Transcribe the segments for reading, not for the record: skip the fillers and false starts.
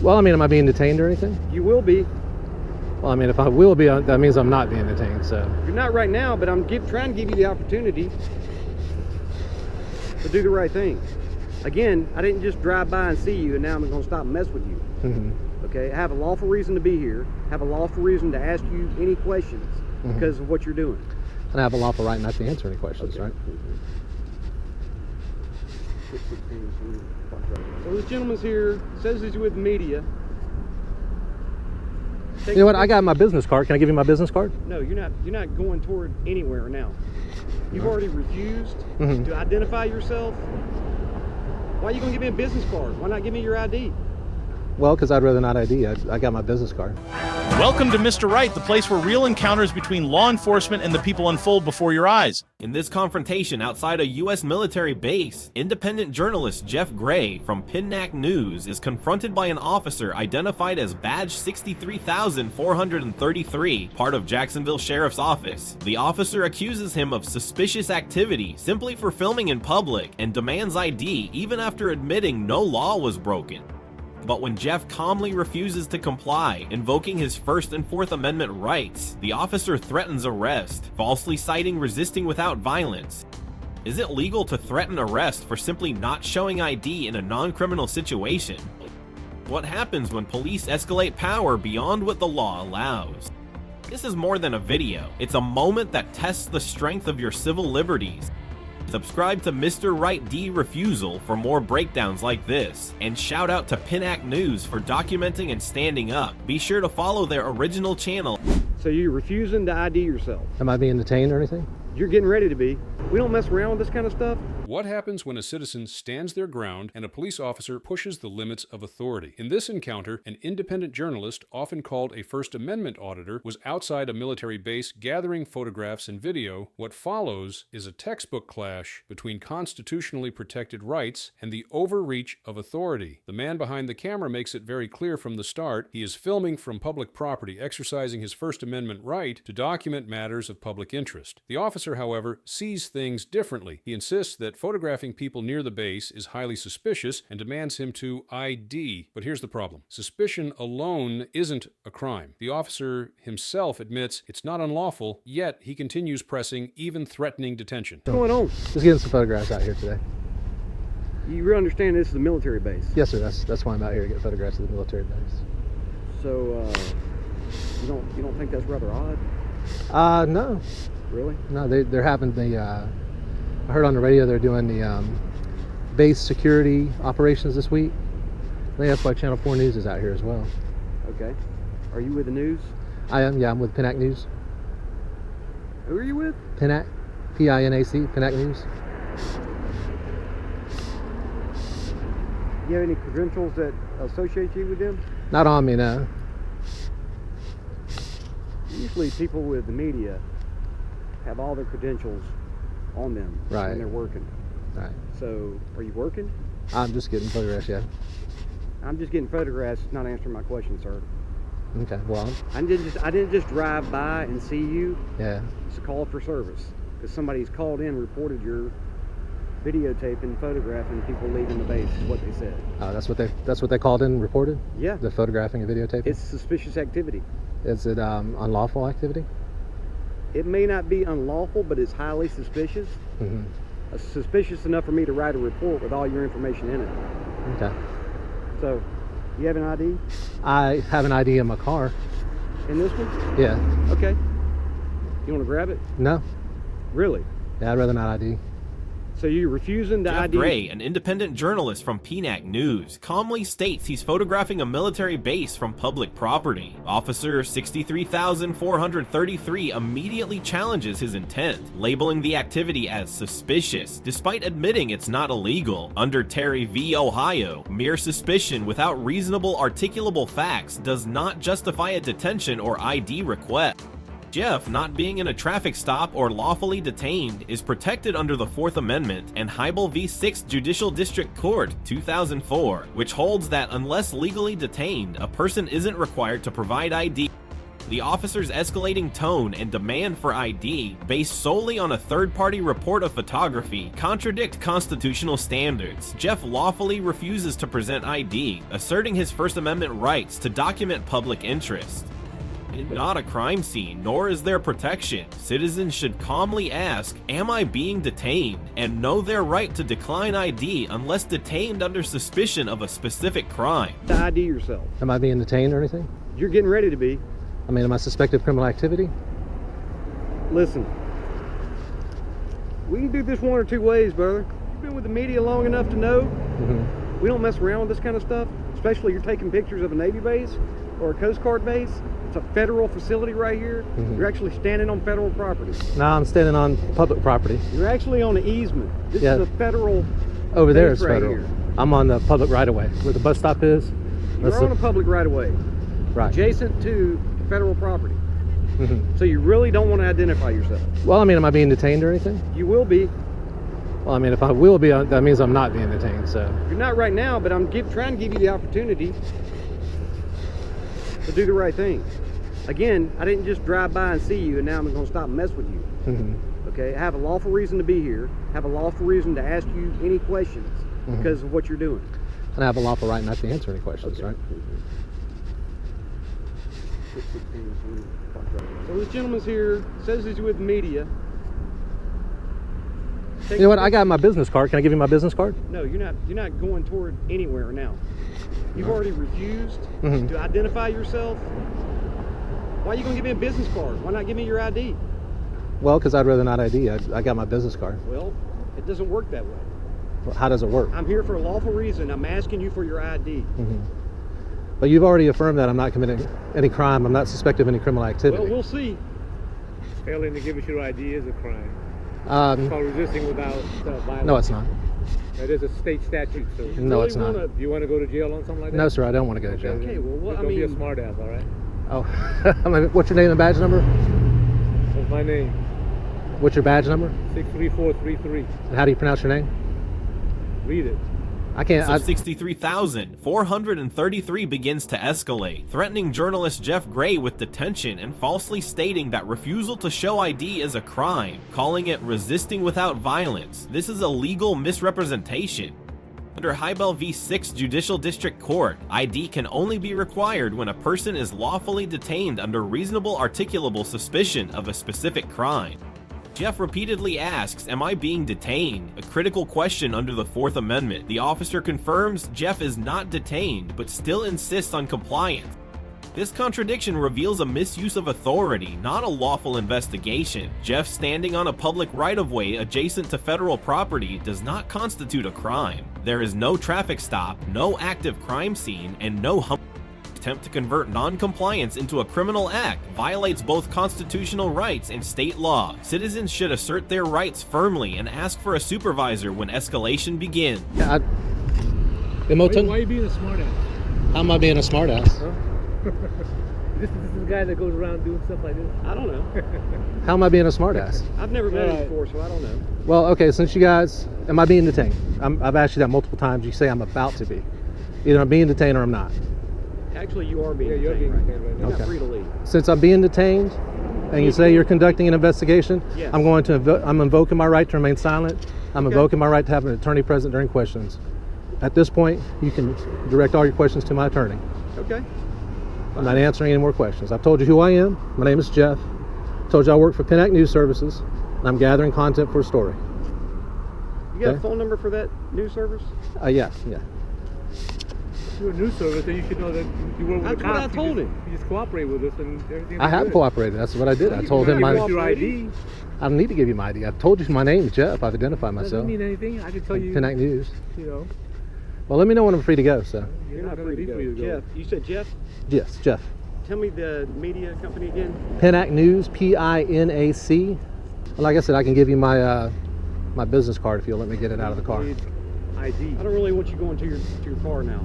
Well, I mean, am I being detained or anything? You will be. Well, I mean, if I will be, that means I'm not being detained, so. You're not right now, but I'm trying to give you the opportunity to do the right thing. Again, I didn't just drive by and see you and now I'm going to stop and mess with you. Okay, I have a lawful reason to be here, have a lawful reason to ask you any questions because of what you're doing. And I have a lawful right not to answer any questions, right? So this gentleman's here, says he's with the media. You know what? I got my business card. Can I give you my business card? No, you're not going toward anywhere now. You've already refused to identify yourself. Why are you going to give me a business card? Why not give me your ID? Well, because I'd rather not ID. I got my business card. Welcome to Mr. Right, the place where real encounters between law enforcement and the people unfold before your eyes. In this confrontation outside a U.S. military base, independent journalist Jeff Gray from PINAC News is confronted by an officer identified as badge 63,433, part of Jacksonville Sheriff's Office. The officer accuses him of suspicious activity simply for filming in public and demands ID even after admitting no law was broken. But when Jeff calmly refuses to comply, invoking his First and Fourth Amendment rights, the officer threatens arrest, falsely citing resisting without violence. Is it legal to threaten arrest for simply not showing ID in a non-criminal situation? What happens when police escalate power beyond what the law allows? This is more than a video. It's a moment that tests the strength of your civil liberties. Subscribe to Mr. Right D Refusal for more breakdowns like this, and shout out to PINAC News for documenting and standing up. Be sure to follow their original channel. So you're refusing to ID yourself? Am I being detained or anything? You're getting ready to be. We don't mess around with this kind of stuff. What happens when a citizen stands their ground and a police officer pushes the limits of authority? In this encounter, an independent journalist, often called a First Amendment auditor, was outside a military base gathering photographs and video. What follows is a textbook clash between constitutionally protected rights and the overreach of authority. The man behind the camera makes it very clear from the start he is filming from public property, exercising his First Amendment right to document matters of public interest. The officer, however, sees things differently. He insists that photographing people near the base is highly suspicious and demands him to ID. But here's the problem. Suspicion alone isn't a crime. The officer himself admits it's not unlawful, yet he continues pressing, even threatening detention. What's going on? Just getting some photographs out here today. You really understand this is a military base? Yes, sir. That's why I'm out here to get photographs of the military base. So, you don't think that's rather odd? No. Really? No, they're having the, I heard on the radio they're doing the base security operations this week. I think that's why Channel 4 News is out here as well. Okay. Are you with the news? I am, yeah, I'm with PINAC News. Who are you with? PINAC, P-I-N-A-C, PINAC News. Do you have any credentials that associate you with them? Not on me, no. Usually people with the media have all their credentials on them when they're working. Right. So, are you working? I'm just getting photographs, yeah. I'm just getting photographs, not answering my question, sir. Okay, well. I didn't just drive by and see you. Yeah. It's a call for service. Because somebody's called in, reported your videotaping, photographing people leaving the base, is what they said. That's what they called in and reported? Yeah. The photographing and videotaping? It's suspicious activity. Is it unlawful activity? It may not be unlawful, but it's highly suspicious. Suspicious enough for me to write a report with all your information in it. Okay. So, you have an ID? I have an ID in my car. In this one? Yeah. Okay. You want to grab it? No. Really? Yeah, I'd rather not ID. So you're refusing to Jeff ID? Gray, an independent journalist from PINAC News, calmly states he's photographing a military base from public property. Officer 63,433 immediately challenges his intent, labeling the activity as suspicious, despite admitting it's not illegal. Under Terry v. Ohio, mere suspicion without reasonable articulable facts does not justify a detention or ID request. Jeff, not being in a traffic stop or lawfully detained, is protected under the Fourth Amendment and Hiibel v. 6th Judicial District Court, 2004, which holds that unless legally detained, a person isn't required to provide ID. The officer's escalating tone and demand for ID, based solely on a third-party report of photography, contradict constitutional standards. Jeff lawfully refuses to present ID, asserting his First Amendment rights to document public interest. Not a crime scene, nor is there protection. Citizens should calmly ask, "Am I being detained?" and know their right to decline ID unless detained under suspicion of a specific crime. To ID yourself. Am I being detained or anything? You're getting ready to be. I mean, am I suspected of criminal activity? Listen, we can do this one or two ways, brother. You've been with the media long enough to know we don't mess around with this kind of stuff, especially you're taking pictures of a Navy base or a Coast Guard base. It's a federal facility right here. You're actually standing on federal property. No, I'm standing on public property. You're actually on an easement. This is a federal Over there base is federal. Right here. I'm on the public right-of-way where the bus stop is. You're on a public right-of-way, right adjacent to federal property. So you really don't want to identify yourself. Well, I mean, am I being detained or anything? You will be. Well, I mean, if I will be, that means I'm not being detained, so. You're not right now, but I'm trying to give you the opportunity to do the right thing. Again, I didn't just drive by and see you and now I'm going to stop and mess with you. Okay, I have a lawful reason to be here. I have a lawful reason to ask you any questions because of what you're doing. And I have a lawful right not to answer any questions, right? So this gentleman's here, says he's with media. You know what? I got my business card. Can I give you my business card? No, you're not going toward anywhere now. You've already refused to identify yourself. Why are you going to give me a business card? Why not give me your ID? Well, because I'd rather not ID. I got my business card. Well, it doesn't work that way. Well, how does it work? I'm here for a lawful reason. I'm asking you for your ID. But you've already affirmed that I'm not committing any crime. I'm not suspected of any criminal activity. Well, we'll see. Failing to give us your ID is a crime. It's called resisting without violence. No, it's not. That is a state statute, so. No, it's not. Do you want to go to jail on something like that? No, sir, I don't want to go to jail. Okay, well, what, Don't be a smart ass, all right? Oh, what's your name and badge number? That's my name. What's your badge number? 63433. And how do you pronounce your name? Read it. I can't. So 63,433 begins to escalate, threatening journalist Jeff Gray with detention and falsely stating that refusal to show ID is a crime, calling it resisting without violence. This is a legal misrepresentation. Under Hiibel v. 6 Judicial District Court, ID can only be required when a person is lawfully detained under reasonable articulable suspicion of a specific crime. Jeff repeatedly asks, "Am I being detained?" A critical question under the Fourth Amendment. The officer confirms Jeff is not detained, but still insists on compliance. This contradiction reveals a misuse of authority, not a lawful investigation. Jeff standing on a public right-of-way adjacent to federal property does not constitute a crime. There is no traffic stop, no active crime scene, and no attempt to convert non-compliance into a criminal act violates both constitutional rights and state law. Citizens should assert their rights firmly and ask for a supervisor when escalation begins. Why Why are you being a smart ass? How am I being a smartass? Huh? This is the guy that goes around doing stuff like this. I don't know. How am I being a smartass? I've never met him before, so I don't know. Well, okay, since you guys, am I being detained? I've asked you that multiple times. You say I'm about to be. Either I'm being detained or I'm not. Actually, you are being you're detained being right detained now. right now. You're not Okay. free to leave. Since I'm being detained, and you say you're conducting an investigation, Yes. I'm going to. I'm invoking my right to remain silent. I'm Okay. invoking my right to have an attorney present during questions. At this point, you can direct all your questions to my attorney. Okay. I'm not answering any more questions. I've told you who I am. My name is Jeff. Told you I work for PINAC News Services, and I'm gathering content for a story. You got Okay. a phone number for that news service? Yeah. If you're a news service, then you should know that you work with That's the what I cops. told you him. just cooperate with us and everything. I have cooperated. That's what I did. I told him Give my. us your ID. I don't need to give you my ID. I've told you my name is Jeff. I've identified myself. Doesn't mean anything. I can tell you. PINAC News. You know. Well, let me know when I'm free to go. So. You're not gonna free to be go. free to go. Jeff, you said Jeff? Yes, Jeff. Tell me the media company again. PINAC News, PINAC. Like I said, I can give you my my business card if you'll let me get it out of the car. Need ID. I don't really want you going to your car now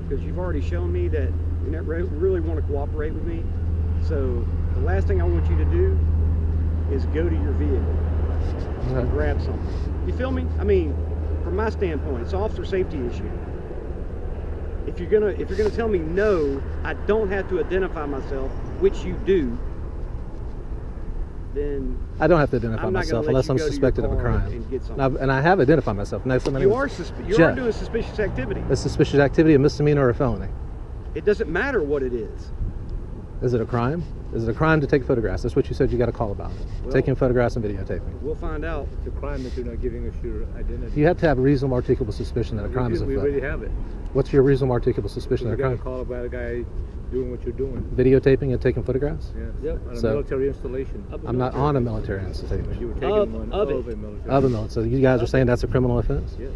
because you've already shown me that you not really want to cooperate with me. So the last thing I want you to do is go to your vehicle and grab something. You feel me? I mean, from my standpoint, it's an officer safety issue. If you're gonna tell me no, I don't have to identify myself. which you do, then I don't have to identify I'm not gonna myself let unless you I'm go to your suspected of a car crime. and get something. And I have identified myself. No, you are doing suspicious activity. a suspicious activity, a misdemeanor, or a felony. It doesn't matter what it is. Is it a crime? Is it a crime to take photographs? That's what you said you got a call about. Well, Taking photographs and videotaping. We'll find out. It's a crime that you're not giving us your identity. You have to have a reasonable articulable suspicion that a crime is We afoot. already have it. What's your reasonable articulable suspicion You that a got a crime? call about a guy doing what you're doing. Videotaping and taking photographs? Yeah. Yep. On a So- military installation. I'm not on a military installation. You were taking Of- one of it. of a military. Of a military. So you guys are saying that's a criminal offense? Yes.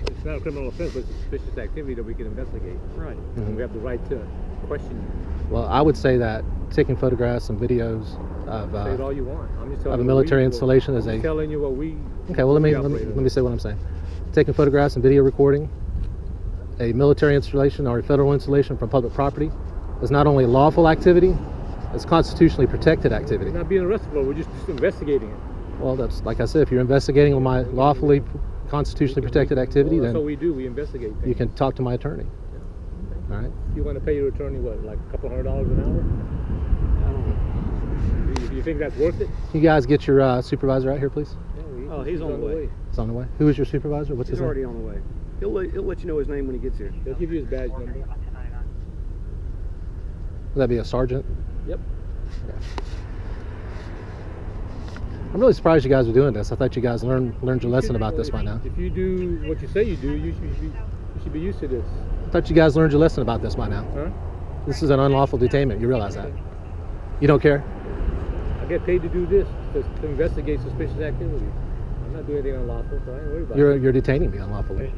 It's not a criminal offense, but it's a suspicious activity that we can investigate. Right. And we have the right to question you. Well, I would say that taking photographs and videos of Say it all you want. I'm just telling of a you military what we- installation is I'm a... just telling you what we. Okay, well, let me operate on. say what I'm saying. Taking photographs and video recording a military installation or a federal installation from public property is not only lawful activity, it's constitutionally protected activity. We're not being arrested for it. We're just investigating it. Well, that's like I said, if you're investigating my lawfully constitutionally protected activity, Well, that's what then we do. We investigate things. you can talk to my attorney. All right. You want to pay your attorney what, like a couple $100 an hour? I don't know. Do you think that's worth it? You guys get your supervisor out here, please. Yeah, Oh, he's on the way. It's on the way. Who is your supervisor? What's He's his name? already on the way. He'll let you know his name when he gets here. They'll give you his badge number. Would that be a sergeant? Yep. I'm really surprised you guys are doing this. I thought you guys learned your lesson about this by now. If you do what you say you do, you should be used to this. I thought you guys learned your lesson about this by now. Huh? This is an unlawful detainment. You realize that? You don't care? I get paid to do this, to investigate suspicious activity. I'm not doing anything unlawful, so I ain't worried about it. You're detaining me unlawfully.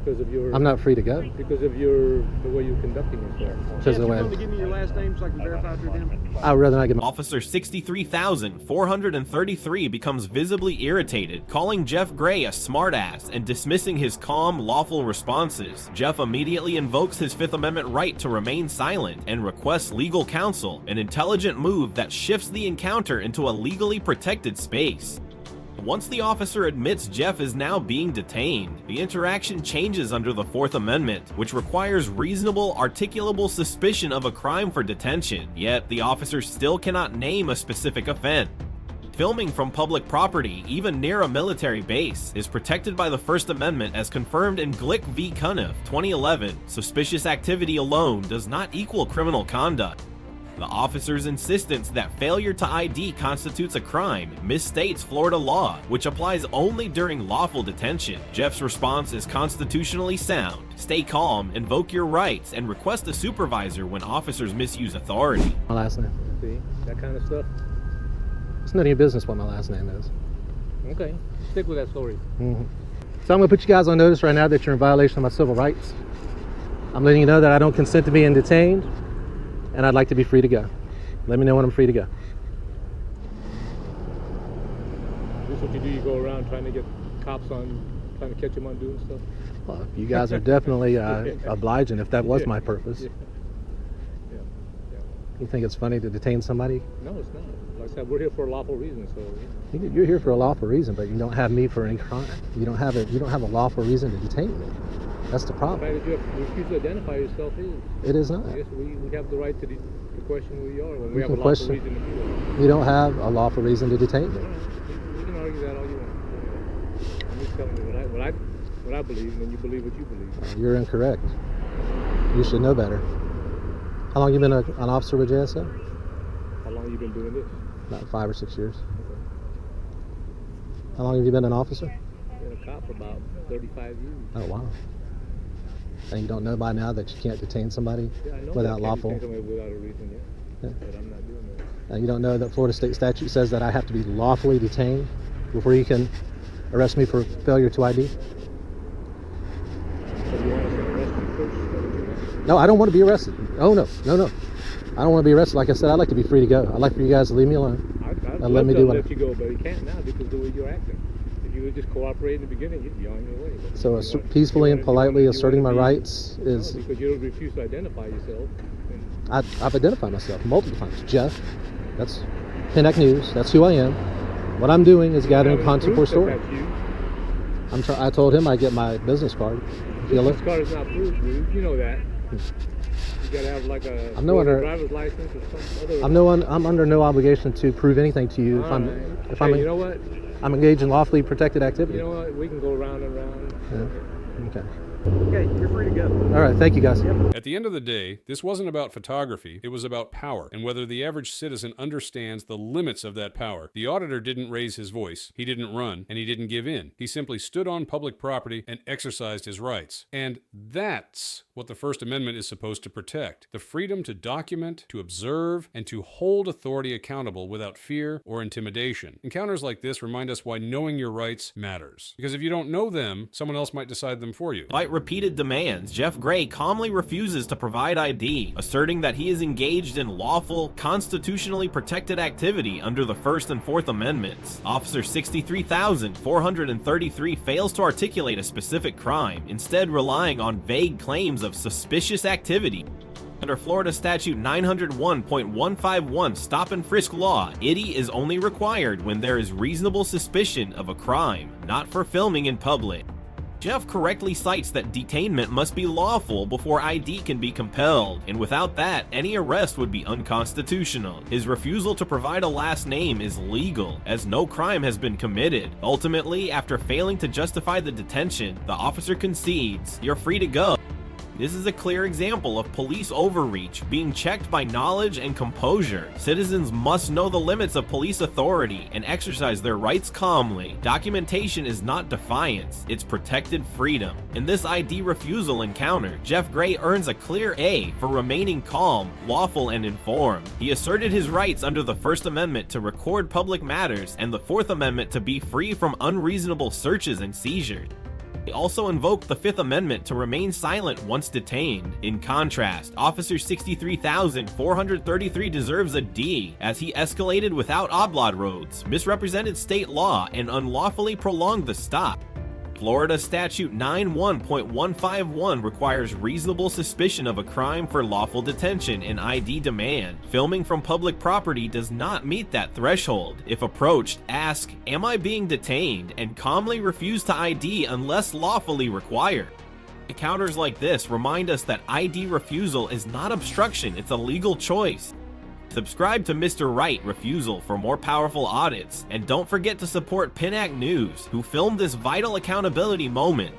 Because of your... I'm not free to go. Because of the way you're conducting yourself. Because of the you way. want to give me your last name so I can verify through them? I would rather not give my. Officer 63,433 becomes visibly irritated, calling Jeff Gray a smartass and dismissing his calm, lawful responses. Jeff immediately invokes his Fifth Amendment right to remain silent and requests legal counsel, an intelligent move that shifts the encounter into a legally protected space. Once the officer admits Jeff is now being detained, the interaction changes under the Fourth Amendment, which requires reasonable, articulable suspicion of a crime for detention, yet the officer still cannot name a specific offense. Filming from public property, even near a military base, is protected by the First Amendment as confirmed in Glick v. Cuniff, 2011. Suspicious activity alone does not equal criminal conduct. The officer's insistence that failure to ID constitutes a crime misstates Florida law, which applies only during lawful detention. Jeff's response is constitutionally sound. Stay calm, invoke your rights, and request a supervisor when officers misuse authority. My last name. See? That kind of stuff. It's none of your business what my last name is. Okay. Stick with that story. So I'm going to put you guys on notice right now that you're in violation of my civil rights. I'm letting you know that I don't consent to being detained, and I'd like to be free to go. Let me know when I'm free to go. This is what you do? You go around trying to get cops on, trying to catch them on doing stuff? Well, you guys are definitely obliging if that was my purpose. Yeah. You think it's funny to detain somebody? No, it's not. Like I said, we're here for a lawful reason, so you know. You're here for a lawful reason, but you don't have me for any crime. You don't have a lawful reason to detain me. That's the The problem. fact that you refuse to identify yourself is. It is not. Yes, we have the right to question who you are when we have a can lawful question. reason to do it. You don't have a lawful reason to detain me. You can argue that all you want. I'm just telling you what I believe, and then you believe what you believe. You're incorrect. You should know better. How long you been an officer with JSO? How long you been doing this? About 5 or 6 years. How long have you been an officer? Been a cop for about 35 years. Oh, wow. And you don't know by now that you can't detain somebody Yeah, I know without that lawful. can't detain somebody without a reason, Yeah. but I'm not doing that. And you don't know that Florida State Statute says that I have to be lawfully detained before you can arrest me for failure to ID? So you want us to arrest you first? Is that what you meant? No, I don't want to be arrested. Oh, no. I don't want to be arrested. Like I said, I'd like to be free to go. I'd like for you guys to leave me alone. I'd let love me to do what let you go, but you can't now because of the way you're acting. If you would just cooperate in the beginning, you'd be on your way. But So you want- peacefully you and want- politely you asserting my want to be- rights is... No, because you don't refuse to identify yourself. And I've identified myself multiple times. Jeff, that's PINAC News. That's who I am. What I'm doing is gathering having content for a proof story. that that's you. I told him I'd get my business card. If you look. This card is not proof, dude. You know that. You gotta have like a I'm no under- driver's license or some other. I'm under no obligation to prove anything to you Okay, you know what? I'm engaged in lawfully protected activity. You know what? We can go round and round. Yeah. Okay. Okay, you're free to go. All right. Thank you, guys. At the end of the day, this wasn't about photography, it was about power, and whether the average citizen understands the limits of that power. The auditor didn't raise his voice, he didn't run, and he didn't give in. He simply stood on public property and exercised his rights. And that's what the First Amendment is supposed to protect: the freedom to document, to observe, and to hold authority accountable without fear or intimidation. Encounters like this remind us why knowing your rights matters. Because if you don't know them, someone else might decide them for you. Despite repeated demands, Jeff Gray calmly refuses to provide ID, asserting that he is engaged in lawful, constitutionally protected activity under the First and Fourth Amendments. Officer 63,433 fails to articulate a specific crime, instead relying on vague claims of suspicious activity. Under Florida Statute 901.151 Stop and Frisk Law, ID is only required when there is reasonable suspicion of a crime, not for filming in public. Jeff correctly cites that detainment must be lawful before ID can be compelled, and without that, any arrest would be unconstitutional. His refusal to provide a last name is legal, as no crime has been committed. Ultimately, after failing to justify the detention, the officer concedes, "You're free to go." This is a clear example of police overreach being checked by knowledge and composure. Citizens must know the limits of police authority and exercise their rights calmly. Documentation is not defiance, it's protected freedom. In this ID refusal encounter, Jeff Gray earns a clear A for remaining calm, lawful, and informed. He asserted his rights under the First Amendment to record public matters and the Fourth Amendment to be free from unreasonable searches and seizures. He also invoked the Fifth Amendment to remain silent once detained. In contrast, Officer 63,433 deserves a D, as he escalated without oblong roads, misrepresented state law, and unlawfully prolonged the stop. Florida Statute 91.151 requires reasonable suspicion of a crime for lawful detention and ID demand. Filming from public property does not meet that threshold. If approached, ask, "Am I being detained?" and calmly refuse to ID unless lawfully required. Encounters like this remind us that ID refusal is not obstruction, it's a legal choice. Subscribe to Mr. Right Refusal for more powerful audits, and don't forget to support PINAC News, who filmed this vital accountability moment.